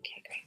Okay, great.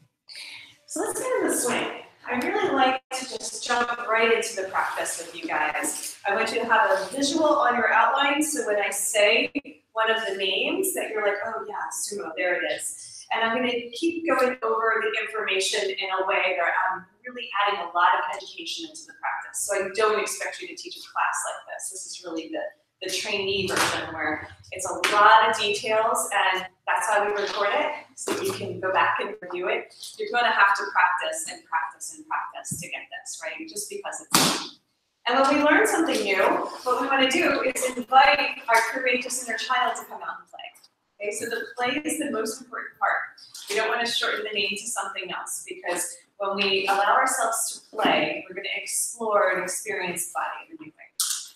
So let's get into the swing. I really like to just jump right into the practice with you guys. I want you to have a visual on your outline, so when I say one of the names that you're like, oh yeah, Sumo, there it is. And I'm going to keep going over the information in a way that I'm really adding a lot of education into the practice. So I don't expect you to teach a class like this. This is really the trainee version where it's a lot of details, and that's why we record it, so you can go back and review it. You're going to have to practice and practice and practice to get this, right? Just because it's fun. And when we learn something new, what we want to do is invite our courageous inner child to come out and play. Okay, so the play is the most important part. We don't want to shorten the name to something else, because when we allow ourselves to play, we're going to explore and experience the body in a new way.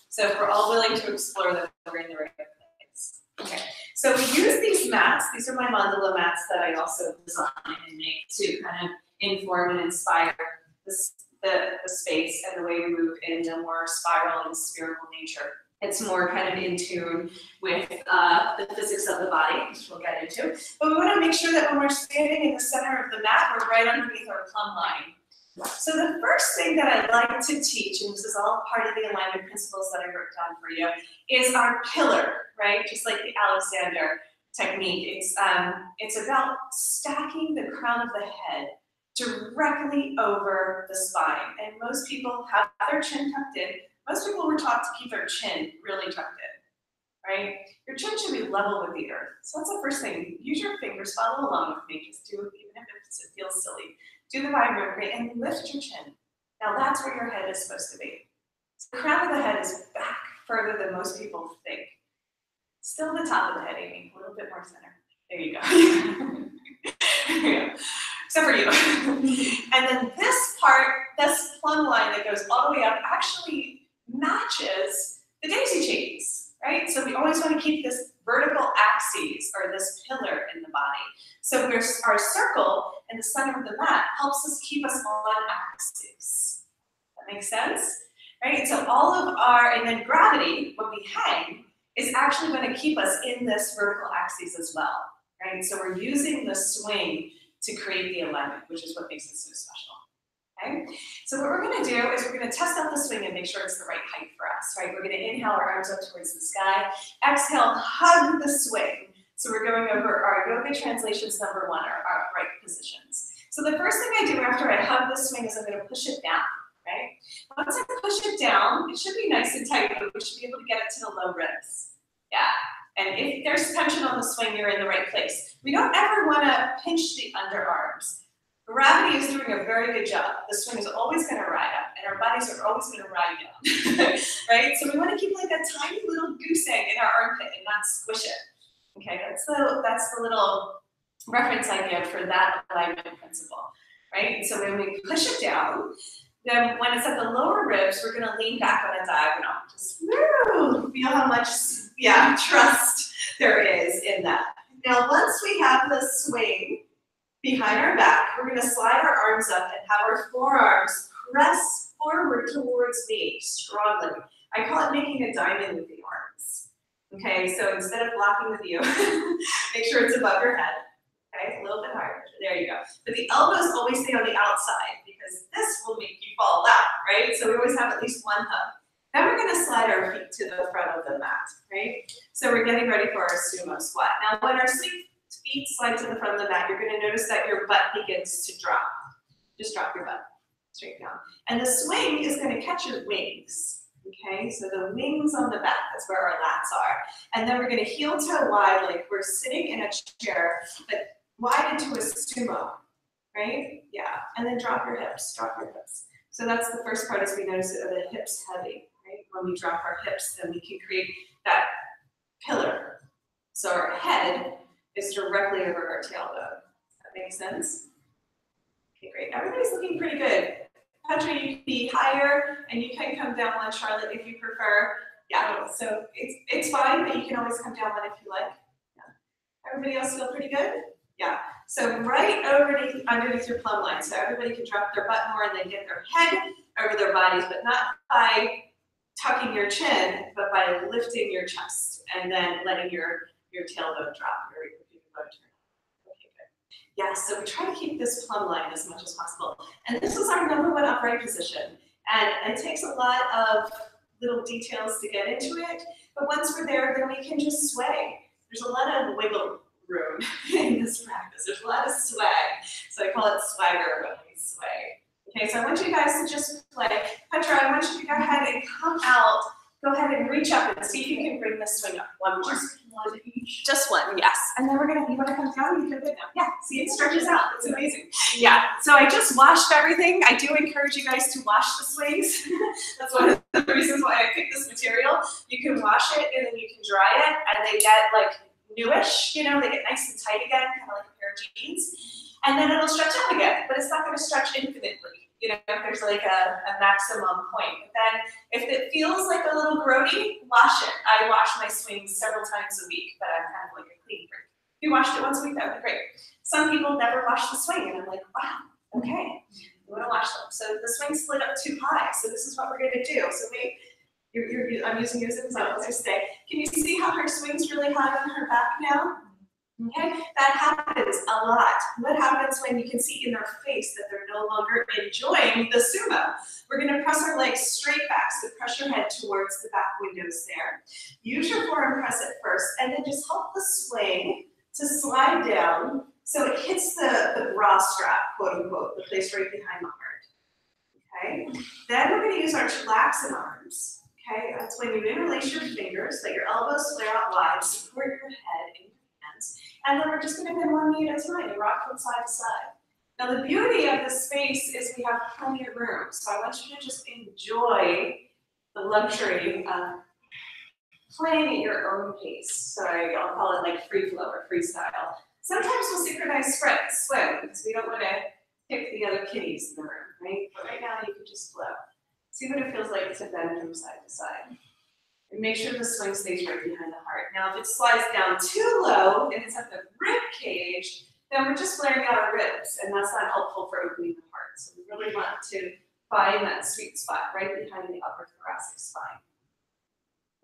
So if we're all willing to explore them, we're in the right place. Okay, so we use these mats. These are my mandala mats that I also design and make to kind of inform and inspire the space and the way we move in a more spiral and spherical nature. It's more kind of in tune with the physics of the body, which we'll get into. But we want to make sure that when we're standing in the center of the mat, we're right underneath our plumb line. So the first thing that I'd like to teach, and this is all part of the alignment principles that I wrote down for you, is our pillar, right? Just like the Alexander technique. It's about stacking the crown of the head directly over the spine. And most people have their chin tucked in. Most people were taught to keep their chin really tucked in, right? Your chin should be level with the earth. So that's the first thing. Use your fingers, follow along with me. Just do it, even if it feels silly. Do the vibration and lift your chin. Now that's where your head is supposed to be. So the crown of the head is back further than most people think. Still the top of the head, Amy. A little bit more center. There you go. There you go. Except for you. And then this part, this plumb line that goes all the way up, actually matches the daisy chains, right? So we always want to keep this vertical axis, or this pillar in the body. So our circle in the center of the mat helps us keep us on axis. That makes sense? Right? So all of and then gravity, when we hang, is actually going to keep us in this vertical axis as well, right? So we're using the swing to create the alignment, which is what makes it so special. Okay? So what we're going to do is we're going to test out the swing and make sure it's the right height for us, right? We're going to inhale our arms up towards the sky. Exhale, hug the swing. So we're going over our yoga translations number 1, our upright positions. So the first thing I do after I hug the swing is I'm going to push it down, right? Once I push it down, it should be nice and tight, but we should be able to get it to the low ribs. Yeah. And if there's tension on the swing, you're in the right place. We don't ever want to pinch the underarms. Gravity is doing a very good job. The swing is always going to ride up, and our bodies are always going to ride down, right? So we want to keep like a tiny little goose egg in our armpit and not squish it. Okay, that's the little reference I give for that alignment principle, right? So when we push it down, then when it's at the lower ribs, we're going to lean back on a diagonal. Just woo, feel how much, trust there is in that. Now, once we have the swing behind our back, we're going to slide our arms up and have our forearms press forward towards me strongly. I call it making a diamond with the arms. Okay, so instead of blocking the view, make sure it's above your head. Okay, a little bit higher. There you go. But the elbows always stay on the outside because this will make you fall out, right? So we always have at least one hug. Then we're going to slide our feet to the front of the mat, right? So we're getting ready for our sumo squat. Now, when our feet slide to the front of the mat, you're going to notice that your butt begins to drop. Just drop your butt straight down. And the swing is going to catch your wings. Okay, so the wings on the back, that's where our lats are. And then we're going to heel toe wide, like we're sitting in a chair, but wide into a sumo, right? Yeah, and then drop your hips, drop your hips. So that's the first part, is we notice that the hips heavy, right? When we drop our hips, then we can create that pillar. So our head is directly over our tailbone. Does that make sense? Okay, great. Everybody's looking pretty good. Patrick, you can be higher, and you can come down one, Charlotte, if you prefer. Yeah, so it's fine, but you can always come down one if you like. Yeah. Everybody else feel pretty good? Yeah. So right underneath your plumb line, so everybody can drop their butt more and then get their head over their bodies, but not by tucking your chin, but by lifting your chest and then letting your tailbone drop, your bone turn. Okay, good. Yes, so we try to keep this plumb line as much as possible. And this is our #1 upright position. And it takes a lot of little details to get into it, but once we're there, then we can just sway. There's a lot of wiggle room in this practice. There's a lot of swag. So I call it swagger when we sway. Okay, so I want you guys to just play. Petra, I want you to go ahead and come out. Go ahead and reach up and see if you can bring this swing up. One more. Just one each. Just one, yes. And then we're gonna, you wanna come down? You can do it now. Yeah, see it stretches out. It's amazing. Yeah, so I just washed everything. I do encourage you guys to wash the swings. That's one of the reasons why I picked this material. You can wash it and then you can dry it and they get like newish, you know, they get nice and tight again, kind of like a pair of jeans. And then it'll stretch out again, but it's not gonna stretch infinitely. You know, if there's like a maximum point. But then if it feels like a little grody, wash it. I wash my swings several times a week, but I'm kind of like a clean freak. If you washed it once a week, that would be great. Some people never wash the swing, and I'm like, wow, okay, you want to wash them. So the swing slid up too high, so this is what we're going to do. So wait, I'm using you as an example, as I say. Can you see how her swing's really high on her back now? Okay, that happens a lot. What happens when you can see in their face that they're no longer enjoying the sumo? We're going to press our legs straight back, so press your head towards the back windows there. Use your forearm press it first, and then just help the swing to slide down so it hits the bra strap, quote unquote, the place right behind the heart. Okay, then we're going to use our Chillaxin arms. Okay, that's when you interlace your fingers, let your elbows flare out wide, support your head in your hands. And then we're just going to bend one knee at a time and rock from side to side. Now the beauty of this space is we have plenty of room. So I want you to just enjoy the luxury of playing at your own pace. So I'll call it like free flow or freestyle. Sometimes we'll synchronize swim because we don't want to pick the other kitties in the room, right? But right now you can just flow. See what it feels like to bend from side to side. And make sure the swing stays right behind the heart. Now, if it slides down too low and it's at the rib cage, then we're just flaring out our ribs, and that's not helpful for opening the heart. So we really want to find that sweet spot right behind the upper thoracic spine.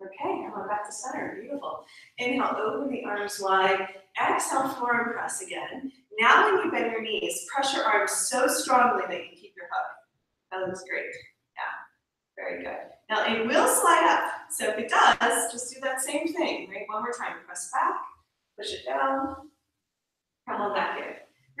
Okay, come on back to center. Beautiful. Inhale, open the arms wide. Exhale, forearm press again. Now, when you bend your knees, press your arms so strongly that you keep your hug. That looks great. Yeah, very good. Now it will slide up, so if it does, just do that same thing, right? One more time, press back, push it down, come on back in.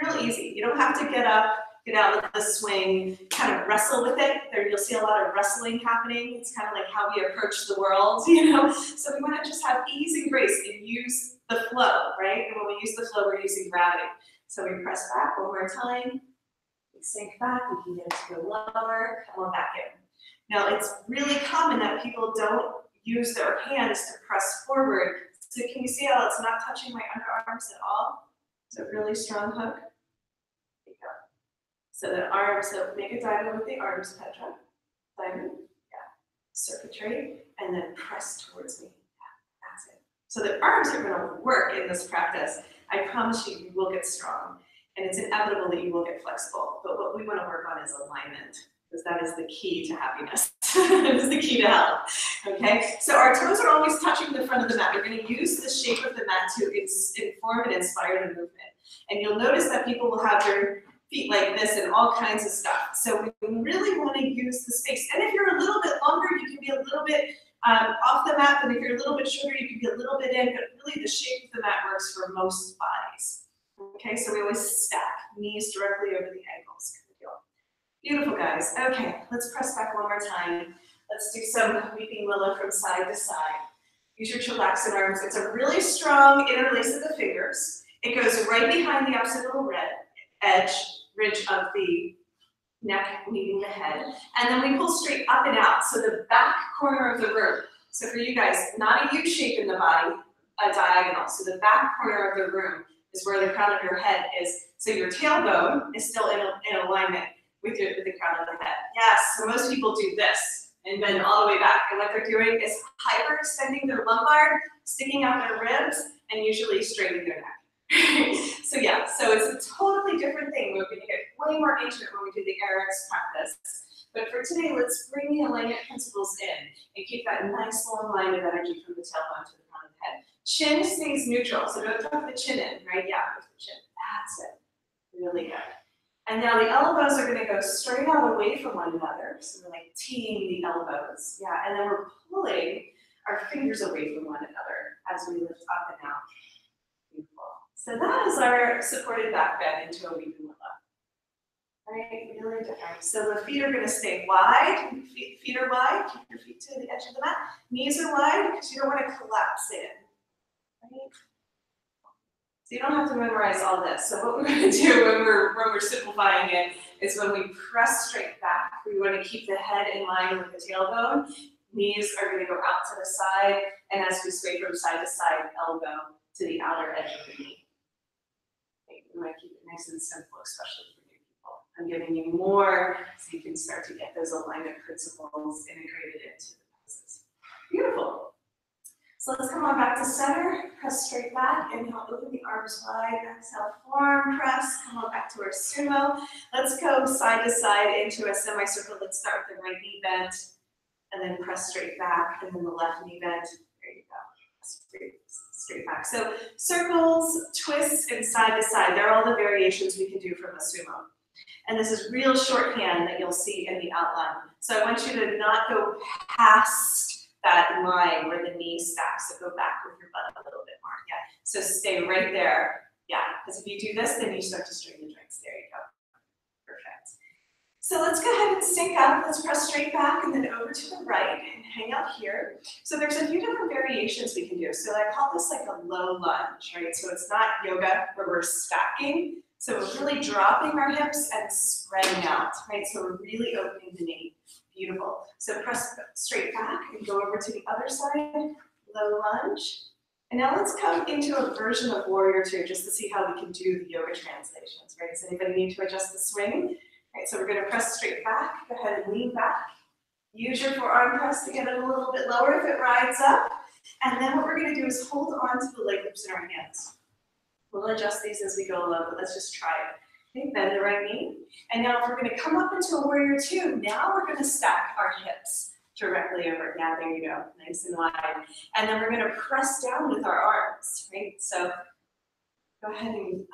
Real easy, you don't have to get up, get out of the swing, kind of wrestle with it. There you'll see a lot of wrestling happening. It's kind of like how we approach the world, you know? So we want to just have ease and grace and use the flow, right? And when we use the flow, we're using gravity. So we press back one more time, we sink back, we can get it to go lower, come on back in. Now, it's really common that people don't use their hands to press forward. So can you see how it's not touching my underarms at all? It's a really strong hook. There you go. So the arms, so make a diamond with the arms, Petra. Diamond, yeah. Circuitry, and then press towards me. Yeah, that's it. So the arms are going to work in this practice. I promise you, you will get strong. And it's inevitable that you will get flexible. But what we want to work on is alignment, because that is the key to happiness. It is the key to health. Okay, so our toes are always touching the front of the mat. We're going to use the shape of the mat to inform and inspire the movement. And you'll notice that people will have their feet like this and all kinds of stuff. So we really want to use the space. And if you're a little bit longer, you can be a little bit off the mat. But if you're a little bit shorter, you can be a little bit in. But really, the shape of the mat works for most bodies. Okay, so we always stack knees directly over the ankles. Beautiful, guys. Okay, let's press back one more time. Let's do some weeping willow from side to side. Use your Chillaxin arms. It's a really strong interlace of the fingers. It goes right behind the occipital ridge of the neck, meeting the head. And then we pull straight up and out, so the back corner of the room. So for you guys, not a U shape in the body, a diagonal. So the back corner of the room is where the crown of your head is. So your tailbone is still in alignment with the crown of the head. Yes, so most people do this and bend all the way back. And what they're doing is hyperextending their lumbar, sticking out their ribs, and usually straightening their neck. So yeah, so it's a totally different thing. We're going to get way more into it when we do the RX practice. But for today, let's bring the alignment principles in and keep that nice long line of energy from the tailbone to the crown of the head. Chin stays neutral, so don't tuck the chin in, right? Yeah, with the chin. That's it. Really good. And now the elbows are going to go straight out away from one another. So we're like teeing the elbows. Yeah, and then we're pulling our fingers away from one another as we lift up and out. Beautiful. So that is our supported back bend into a weeping willow. Right, really different. So the feet are going to stay wide. Feet are wide. Keep your feet to the edge of the mat. Knees are wide because you don't want to collapse in. Right? So you don't have to memorize all this. So what we're going to do when we're simplifying it is when we press straight back, we want to keep the head in line with the tailbone. Knees are going to go out to the side, and as we sway from side to side, elbow to the outer edge of the knee. Okay, we want to keep it nice and simple, especially for new people. I'm giving you more so you can start to get those alignment principles integrated into the poses. Beautiful. So let's come on back to center, press straight back, inhale, open the arms wide, exhale, form, press, come on back to our sumo. Let's go side to side into a semicircle. Let's start with the right knee bent, and then press straight back, and then the left knee bent. There you go, straight back. So circles, twists, and side to side, they're all the variations we can do from a sumo. And this is real shorthand that you'll see in the outline. So I want you to not go past that line where the knee stacks, so go back with your butt a little bit more. Yeah, so stay right there. Yeah, because if you do this, then you start to strain the joints. There you go. Perfect. So let's go ahead and sync up. Let's press straight back and then over to the right and hang out here. So there's a few different variations we can do. So I call this like a low lunge, right? So it's not yoga where we're stacking. So we're really dropping our hips and spreading out, right? So we're really opening the knee. Beautiful. So press straight back and go over to the other side, low lunge. And now let's come into a version of warrior two just to see how we can do the yoga translations, right? Does anybody need to adjust the swing? Right, so we're going to press straight back. Go ahead and lean back. Use your forearm press to get it a little bit lower if it rides up. And then what we're going to do is hold on to the leg loops in our hands. We'll adjust these as we go along, but let's just try it. Okay, bend the right knee. And now if we're going to come up into a warrior two, now we're going to stack our hips directly over. Yeah, there you go, nice and wide. And then we're going to press down with our arms, right? So go ahead and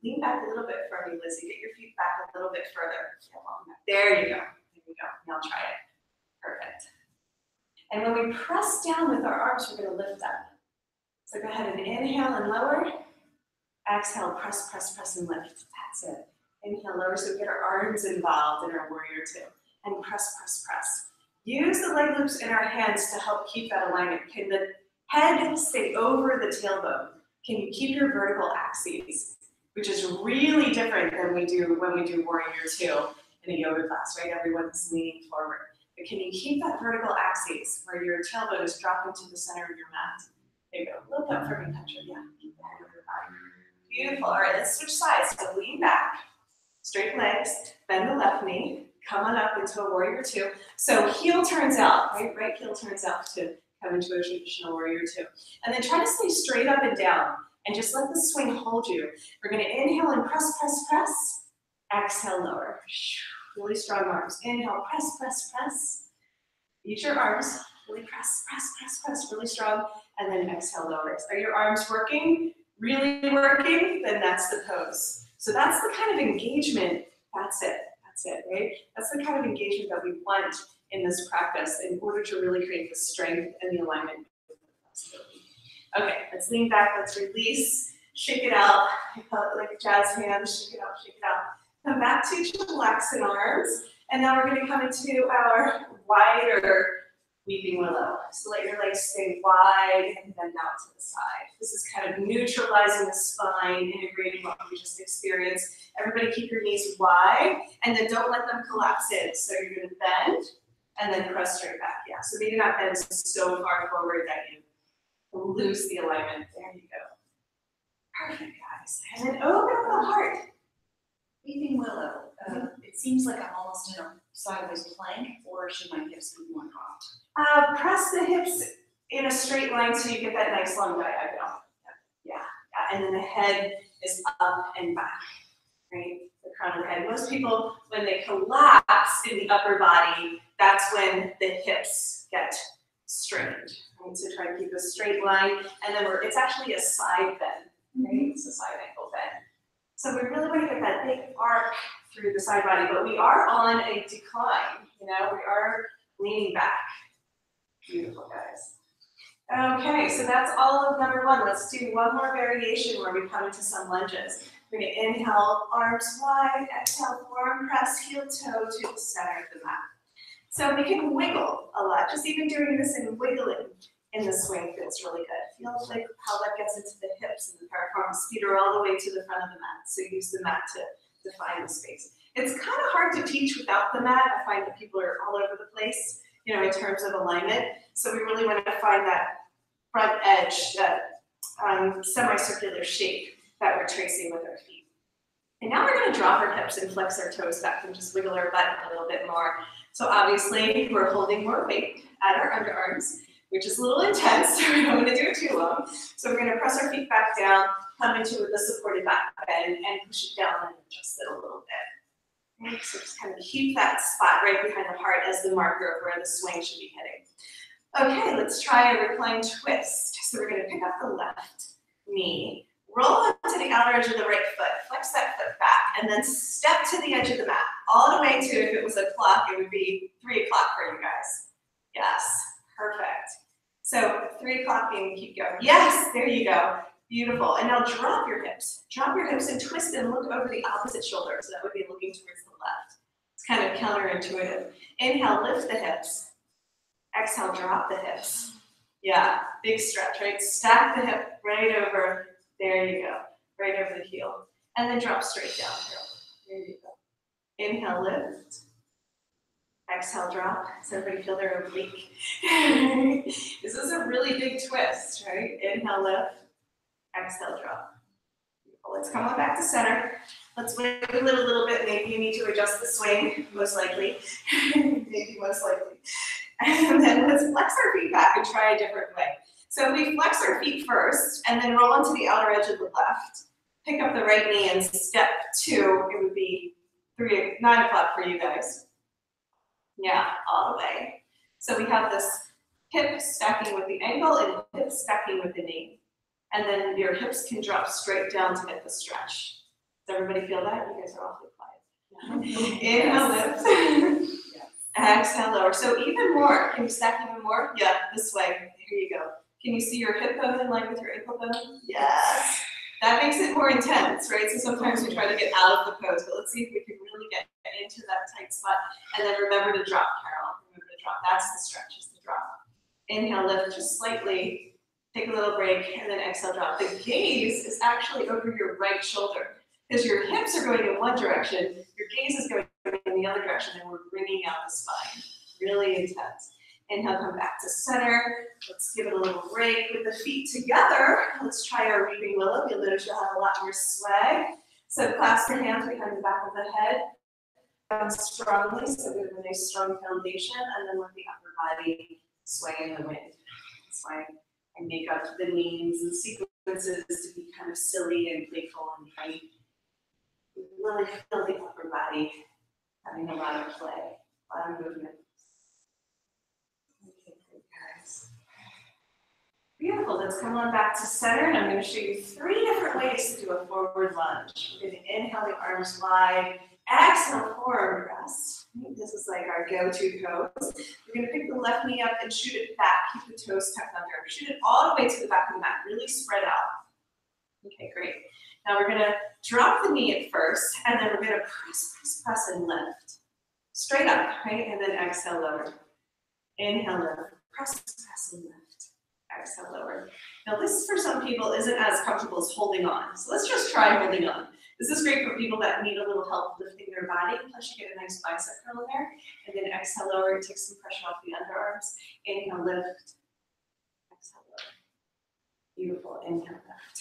lean back a little bit for me, Lizzie. Get your feet back a little bit further. There you go. There you go. Now try it. Perfect. And when we press down with our arms, we're going to lift up. So go ahead and inhale and lower. Exhale, press, press, press, and lift. That's it. Inhale, lower, so we get our arms involved in our warrior two. And press, press, press. Use the leg loops in our hands to help keep that alignment. Can the head stay over the tailbone? Can you keep your vertical axes? Which is really different than we do when we do warrior two in a yoga class, right? Everyone's leaning forward. But can you keep that vertical axis where your tailbone is dropping to the center of your mat? There you go. Look up for me, Petra. Yeah, keep the head over your body. Beautiful. All right, let's switch sides. So lean back, straight legs, bend the left knee, come on up into a warrior two. So heel turns out, right? Right heel turns out to come into a traditional warrior two. And then try to stay straight up and down and just let the swing hold you. We're going to inhale and press, press, press. Exhale, lower. Really strong arms. Inhale, press, press, press. Use your arms. Really press, press, press, press. Really strong. And then exhale, lower. Are your arms working? Really working? Then that's the pose. So that's the kind of engagement. That's it. That's it, right? That's the kind of engagement that we want in this practice in order to really create the strength and the alignment with the flexibility. Okay, let's lean back. Let's release. Shake it out. I call it like a jazz hand. Shake it out, shake it out. Come back to Chillaxin arms. And now we're going to come into our wider weeping willow. So let your legs stay wide and bend out to the side. This is kind of neutralizing the spine, integrating what we just experienced. Everybody keep your knees wide, and then don't let them collapse in. So you're going to bend, and then press straight back. Yeah, so maybe not bend so far forward that you lose the alignment. There you go. Perfect, guys. And then open up the heart. Weeping willow. It seems like I'm almost in a sideways plank, or should my hips be more dropped? Press the hips in a straight line so you get that nice long diagonal. Yeah, and then the head is up and back, right? The crown of the head. Most people, when they collapse in the upper body, that's when the hips get strained. Right? So try to keep a straight line, and then it's actually a side bend, right? It's a side ankle bend. So we really want to get that big arc through the side body, but we are on a decline, you know, we are leaning back. Beautiful, guys. Okay, so that's all of number one. Let's do one more variation where we come into some lunges. We're going to inhale, arms wide, exhale, forearm press, heel toe to the center of the mat. So we can wiggle a lot. Just even doing this and wiggling in the swing feels really good. Feel like how that gets into the hips and the piriformis. Feet are all the way to the front of the mat, so use the mat to define the space. It's kind of hard to teach without the mat. I find that people are all over the place, you know, in terms of alignment. So we really want to find that front edge, that semicircular shape that we're tracing with our feet. And now we're going to drop our hips and flex our toes back and just wiggle our butt a little bit more. So obviously we're holding more weight at our underarms, which is a little intense, so we don't want to do it too long. So we're going to press our feet back down, come into the supported back bend, and push it down and adjust it a little bit. Okay, so just kind of keep that spot right behind the heart as the marker of where the swing should be hitting. Okay, let's try a reclined twist. So we're going to pick up the left knee, roll onto the outer edge of the right foot, flex that foot back, and then step to the edge of the mat. All the way to, if it was a clock, it would be 3 o'clock for you guys. Yes, perfect. So 3 o'clock and keep going. Yes, there you go. Beautiful. And now drop your hips. Drop your hips and twist and look over the opposite shoulder. So that would be looking towards the left. It's kind of counterintuitive. Inhale, lift the hips. Exhale, drop the hips. Yeah, big stretch, right? Stack the hip right over. There you go. Right over the heel. And then drop straight down. There you go. Inhale, lift. Exhale, drop. Does everybody feel their oblique? This is a really big twist, right? Inhale, lift. Exhale, drop. Beautiful. Let's come on back to center. Let's wiggle it a little bit. Maybe you need to adjust the swing, most likely. Maybe most likely. And then let's flex our feet back and try a different way. So we flex our feet first, and then roll onto the outer edge of the left. Pick up the right knee and step 2. It would be 9 o'clock for you guys. Yeah, all the way. So we have this hip stacking with the ankle and hip stacking with the knee. And then your hips can drop straight down to get the stretch. Does everybody feel that? You guys are awfully quiet. Inhale, lift. Exhale, lower. So even more. Can you stack even more? Yeah, this way. Here you go. Can you see your hip bone in line with your ankle bone? Yes. That makes it more intense, right? So sometimes we try to get out of the pose, but let's see if we can really get into that tight spot. And then remember to drop, Carol. Remember to drop. That's the stretch, is the drop. Inhale, lift just slightly. Take a little break, and then exhale, drop. The gaze is actually over your right shoulder, because your hips are going in one direction, your gaze is going in the other direction, and we're bringing out the spine. Really intense. Inhale, come back to center. Let's give it a little break with the feet together. Let's try our weeping willow. You'll notice you'll have a lot more swag. So clasp your hands behind the back of the head. Down strongly, so we have a nice strong foundation, and then let the upper body sway in the wind. That's why I make up the names and sequences to be kind of silly and playful and funny. We really feel the upper body having a lot of play, a lot of movement. Okay, good guys. Beautiful. Let's come on back to center, and I'm going to show you 3 different ways to do a forward lunge. We're going to inhale the arms wide, exhale, forearm press. This is like our go-to pose. We're going to pick the left knee up and shoot it back. Keep the toes tucked under. Shoot it all the way to the back of the mat. Really spread out. Okay, great. Now we're going to drop the knee at first, and then we're going to press, press, press, and lift. Straight up, right? And then exhale, lower. Inhale, lift. Press, press, and lift. Exhale, lower. Now this, for some people, isn't as comfortable as holding on. So let's just try holding on. This is great for people that need a little help lifting their body, plus you get a nice bicep curl in there. And then exhale, lower, take some pressure off the underarms. Inhale, lift. Exhale, lower. Beautiful. Inhale, lift.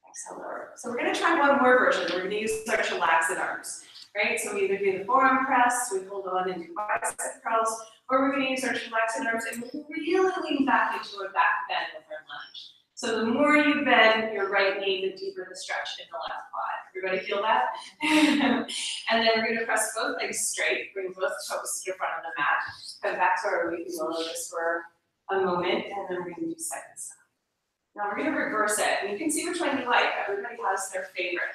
Exhale, lower. So we're going to try one more version. We're going to use our Chillaxin arms, right? So we either do the forearm press, we hold on and do bicep curls, or we're going to use our Chillaxin arms and really lean back into a back bend with our lunge. So the more you bend your right knee, the deeper the stretch in the left quad. Everybody feel that? And then we're going to press both legs straight, bring both toes to the front of the mat, come back to our weeping willow just for a moment, and then we're going to do second side. Now we're going to reverse it, and you can see which one you like. Everybody has their favorite.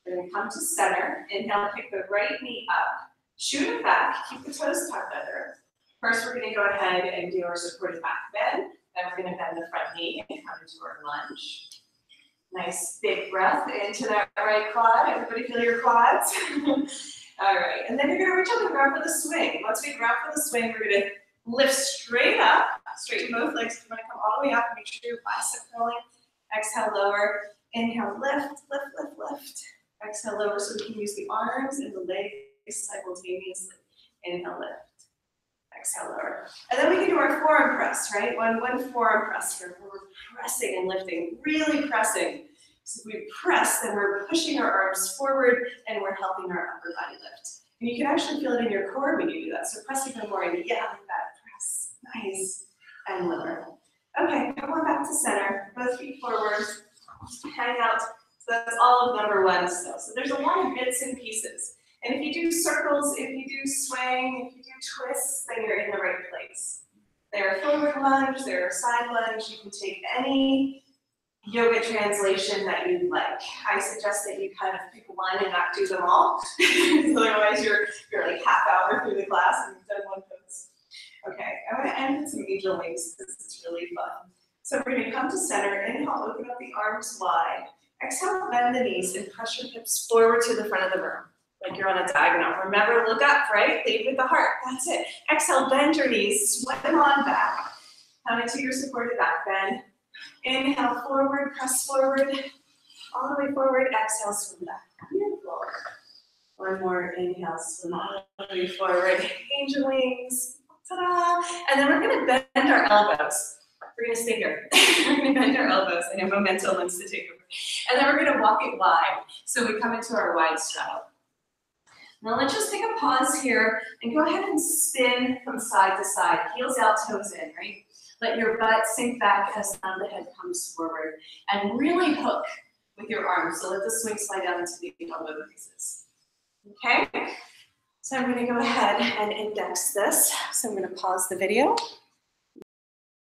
We're gonna come to center. Inhale, pick the right knee up. Shoot it back, keep the toes tucked under. First, we're gonna go ahead and do our supported back bend. Then we're gonna bend the front knee and come into our lunge. Nice big breath into that right quad. Everybody feel your quads? All right, and then you're gonna reach up and grab for the swing. Once we grab for the swing, we're gonna lift straight up, straighten both legs. We're gonna come all the way up, make sure your bicep curling. Exhale, lower. Inhale, lift, lift, lift, lift. Exhale, lower, so we can use the arms and the legs simultaneously. Inhale, lift. Exhale, lower. And then we can do our forearm press, right? One forearm press here, where we're pressing and lifting, really pressing. So if we press, then we're pushing our arms forward and we're helping our upper body lift. And you can actually feel it in your core when you do that. So press even more, and yeah, like that, press, nice, and lower. Okay, come on back to center, both feet forward, hang out. So that's all of number one still. So there's a lot of bits and pieces. And if you do circles, if you do swing, if you do twists, then you're in the right place. There are forward lunge, there are side lunge. You can take any yoga translation that you'd like. I suggest that you kind of pick one and not do them all. Otherwise you're like half hour through the class and you've done one pose. Okay, I'm gonna end with some angel wings because it's really fun. So we're gonna come to center, inhale, open up the arms wide. Exhale, bend the knees and press your hips forward to the front of the room. Like you're on a diagonal. Remember, look up, right? Lead with the heart. That's it. Exhale, bend your knees, sweat them on back. Come into your supported back bend. Inhale, forward, press forward. All the way forward. Exhale, swim back. Beautiful. One more. Inhale, swim all the way forward. Angel wings. Ta-da! And then we're going to bend our elbows. We're going to stay here. We're going to bend our elbows. I know momentum wants to take over. And then we're going to walk it wide. So we come into our wide straddle. Now let's just take a pause here and go ahead and spin from side to side. Heels out, toes in, right? Let your butt sink back as the head comes forward. And really hook with your arms. So let the swing slide down into the elbow creases. Okay? So I'm going to go ahead and index this. So I'm going to pause the video.